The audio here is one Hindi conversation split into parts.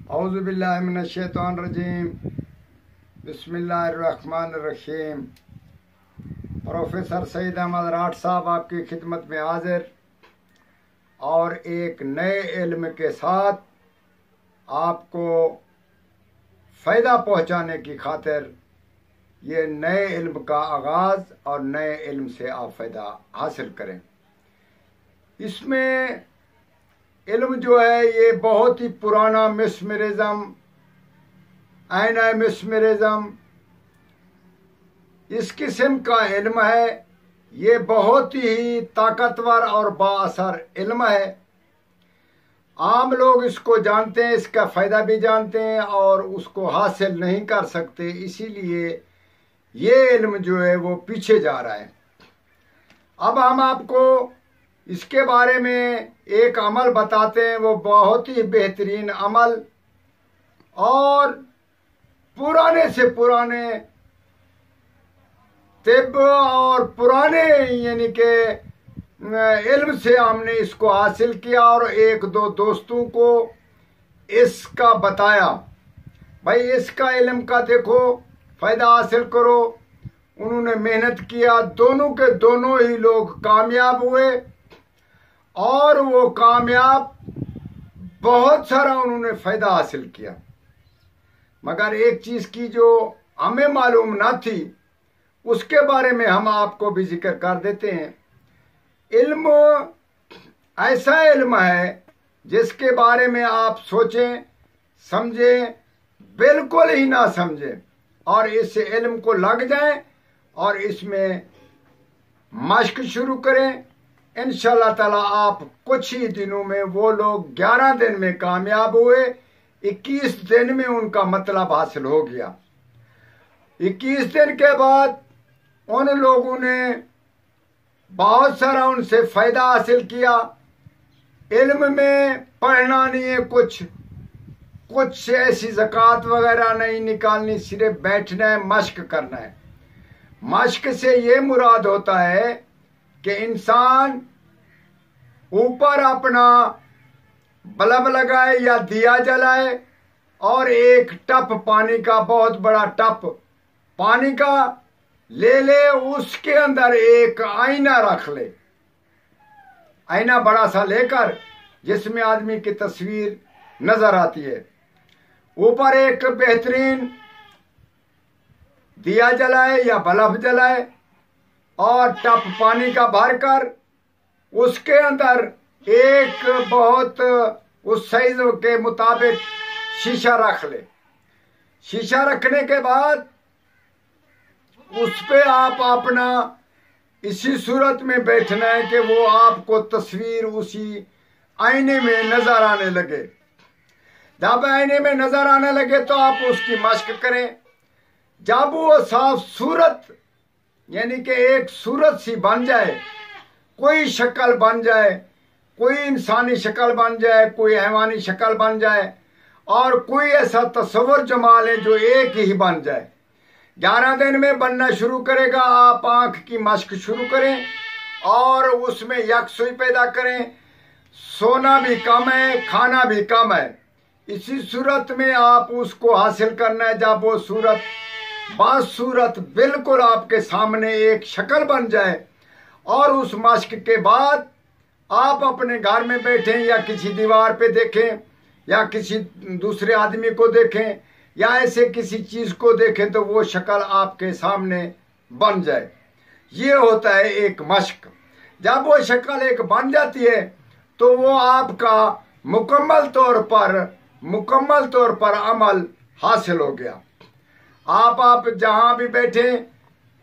औज़ुबिल्लाहिमिनश्शैतानिर्रजीम बिस्मिल्लाहिर्रहमानिर्रहीम। प्रोफेसर सईद अहमद राठ साहब आपकी खिदमत में हाजिर और एक नए इल्म के साथ आपको फ़ायदा पहुंचाने की खातिर ये नए इल्म का आगाज़ और नए इल्म से आप फ़ायदा हासिल करें। इसमें इल्म जो है ये बहुत ही पुराना मिस्मरिज़म, आइना मिस्मरिज़म, इस किस्म का इल्म है। ये बहुत ही ताकतवर और बाअसर इल्म है। आम लोग इसको जानते हैं, इसका फ़ायदा भी जानते हैं और उसको हासिल नहीं कर सकते, इसीलिए ये इल्म जो है वो पीछे जा रहा है। अब हम आपको इसके बारे में एक अमल बताते हैं, वो बहुत ही बेहतरीन अमल और पुराने से पुराने तिब और पुराने यानी के इल्म से हमने इसको हासिल किया और एक दो दोस्तों को इसका बताया, भाई इसका इल्म का देखो फ़ायदा हासिल करो। उन्होंने मेहनत किया, दोनों के दोनों ही लोग कामयाब हुए और वो कामयाब बहुत सारा उन्होंने फ़ायदा हासिल किया। मगर एक चीज़ की जो हमें मालूम ना थी उसके बारे में हम आपको भी जिक्र कर देते हैं। इल्म ऐसा इल्म है जिसके बारे में आप सोचें समझें बिल्कुल ही ना समझें और इस इल्म को लग जाएं और इसमें मश्क शुरू करें। इंशाअल्लाह ताला आप कुछ ही दिनों में, वो लोग 11 दिन में कामयाब हुए, 21 दिन में उनका मतलब हासिल हो गया। 21 दिन के बाद उन लोगों ने बहुत सारा उनसे फ़ायदा हासिल किया। इल्म में पढ़ना नहीं है, कुछ ऐसी ज़कात वगैरह नहीं निकालनी, सिर्फ बैठना है, मश्क करना है। मश्क से ये मुराद होता है कि इंसान ऊपर अपना बल्ब लगाए या दिया जलाए और एक टप पानी का, बहुत बड़ा टप पानी का ले, उसके अंदर एक आईना रख ले, आईना बड़ा सा लेकर जिसमें आदमी की तस्वीर नजर आती है। ऊपर एक बेहतरीन दिया जलाए या बल्ब जलाए और टप पानी का भरकर उसके अंदर एक बहुत उस साइज के मुताबिक शीशा रख ले। शीशा रखने के बाद उस पे आप अपना इसी सूरत में बैठना है कि वो आपको तस्वीर उसी आईने में नजर आने लगे। जब आईने में नजर आने लगे तो आप उसकी मश्क करें। जब वो साफ सूरत यानी कि एक सूरत सी बन जाए, कोई शक्ल बन जाए, कोई इंसानी शक्ल बन जाए, कोई हैवानी शक्ल बन जाए और कोई ऐसा तस्वर जमाल है जो एक ही बन जाए, 11 दिन में बनना शुरू करेगा। आप आंख की मश्क शुरू करें और उसमें यकसुई पैदा करें। सोना भी कम है, खाना भी कम है, इसी सूरत में आप उसको हासिल करना है। जब वो सूरत बासूरत बिल्कुल आपके सामने एक शक्ल बन जाए और उस मश्क के बाद आप अपने घर में बैठें या किसी दीवार पे देखें या किसी दूसरे आदमी को देखें या ऐसे किसी चीज को देखें तो वो शक्ल आपके सामने बन जाए। ये होता है एक मश्क। जब वो शक्ल एक बन जाती है तो वो आपका मुकम्मल तौर पर अमल हासिल हो गया। आप जहाँ भी बैठें,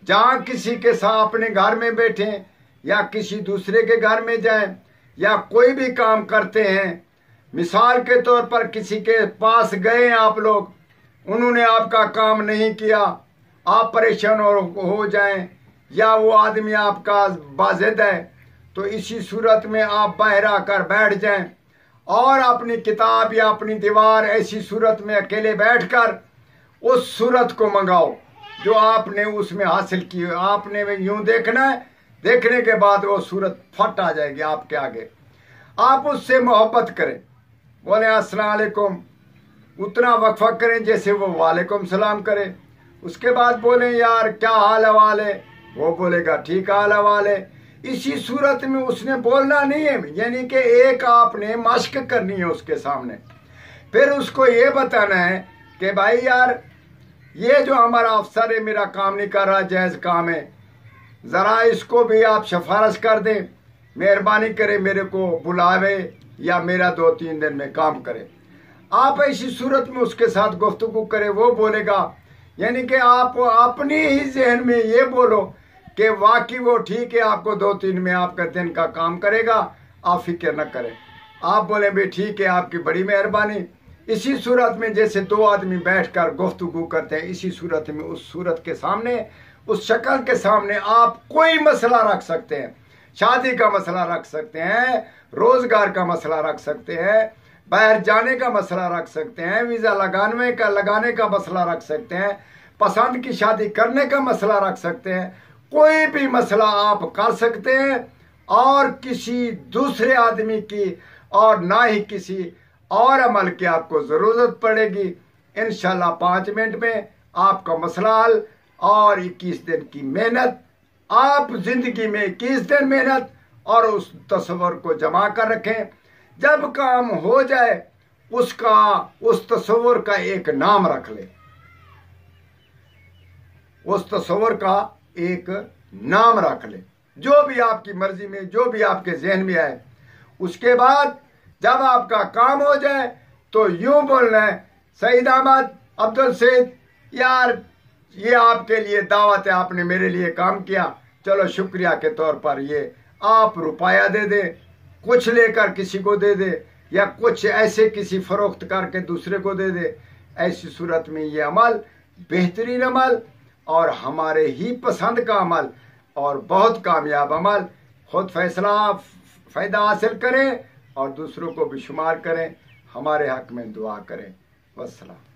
जहाँ किसी के साथ अपने घर में बैठें या किसी दूसरे के घर में जाएं या कोई भी काम करते हैं, मिसाल के तौर पर किसी के पास गए आप लोग, उन्होंने आपका काम नहीं किया, आप परेशान हो जाएं या वो आदमी आपका बाज़िद है, तो इसी सूरत में आप बाहर आकर बैठ जाएं और अपनी किताब या अपनी दीवार ऐसी सूरत में अकेले बैठकर उस सूरत को मंगाओ जो आपने उसमें हासिल की। आपने यूं देखना है, देखने के बाद वो सूरत फट आ जाएगी आपके आगे। आप उससे मोहब्बत करें, बोले अस्सलाम वालेकुम, उतना वक्फा करें जैसे वो वालेकुम सलाम करे। उसके बाद बोले यार क्या हाल हवाल है, वो बोलेगा ठीक हाल हवाल है। इसी सूरत में उसने बोलना नहीं है, यानी कि एक आपने मश्क करनी है उसके सामने। फिर उसको ये बताना है कि भाई यार ये जो हमारा अफसर है मेरा काम नहीं कर रहा, जायज़ काम है, ज़रा इसको भी आप सिफारिश कर दें, मेहरबानी करें मेरे को बुलावे या मेरा 2-3 दिन में काम करे। आप ऐसी सूरत में उसके साथ गुफ्तगू करें। वो बोलेगा, यानी कि आप अपनी ही जहन में ये बोलो कि वाकई वो ठीक है, आपको 2-3 में आपका दिन का काम करेगा, आप फिक्र न करें। आप बोले भाई ठीक है, आपकी बड़ी मेहरबानी। इसी सूरत में जैसे 2 आदमी बैठकर गुफ्तगू करते हैं, इसी सूरत में उस सूरत के सामने, उस शक्ल के सामने आप कोई मसला रख सकते हैं। शादी का मसला रख सकते हैं, रोजगार का मसला रख सकते हैं, बाहर जाने का मसला रख सकते हैं, वीज़ा लगाने का मसला रक सकते हैं, पसंद की शादी करने का मसला रख सकते हैं। कोई भी मसला आप कर सकते हैं और किसी दूसरे आदमी की और ना ही किसी और अमल की आपको ज़रूरत पड़ेगी। इंशाल्लाह 5 मिनट में आपका मसला हल और 21 दिन की मेहनत। आप जिंदगी में 21 दिन मेहनत और उस तस्वर को जमा कर रखें। जब काम हो जाए उस तस्वर का एक नाम रख ले, उस तस्वर का एक नाम रख ले, जो भी आपकी मर्जी में, जो भी आपके जहन में आए। उसके बाद जब आपका काम हो जाए तो यूं बोलना है, सईद अहमद अब्दुल सईद यार ये आपके लिए दावत है, आपने मेरे लिए काम किया, चलो शुक्रिया के तौर पर ये आप रुपया दे दे, कुछ लेकर किसी को दे दे या कुछ ऐसे किसी फरोख्त करके दूसरे को दे दे। ऐसी सूरत में ये अमल बेहतरीन अमल और हमारे ही पसंद का अमल और बहुत कामयाब अमल। खुद फैसला फ़ायदा हासिल करें और दूसरों को भी शुमार करें, हमारे हक में दुआ करें। वस्सलाम।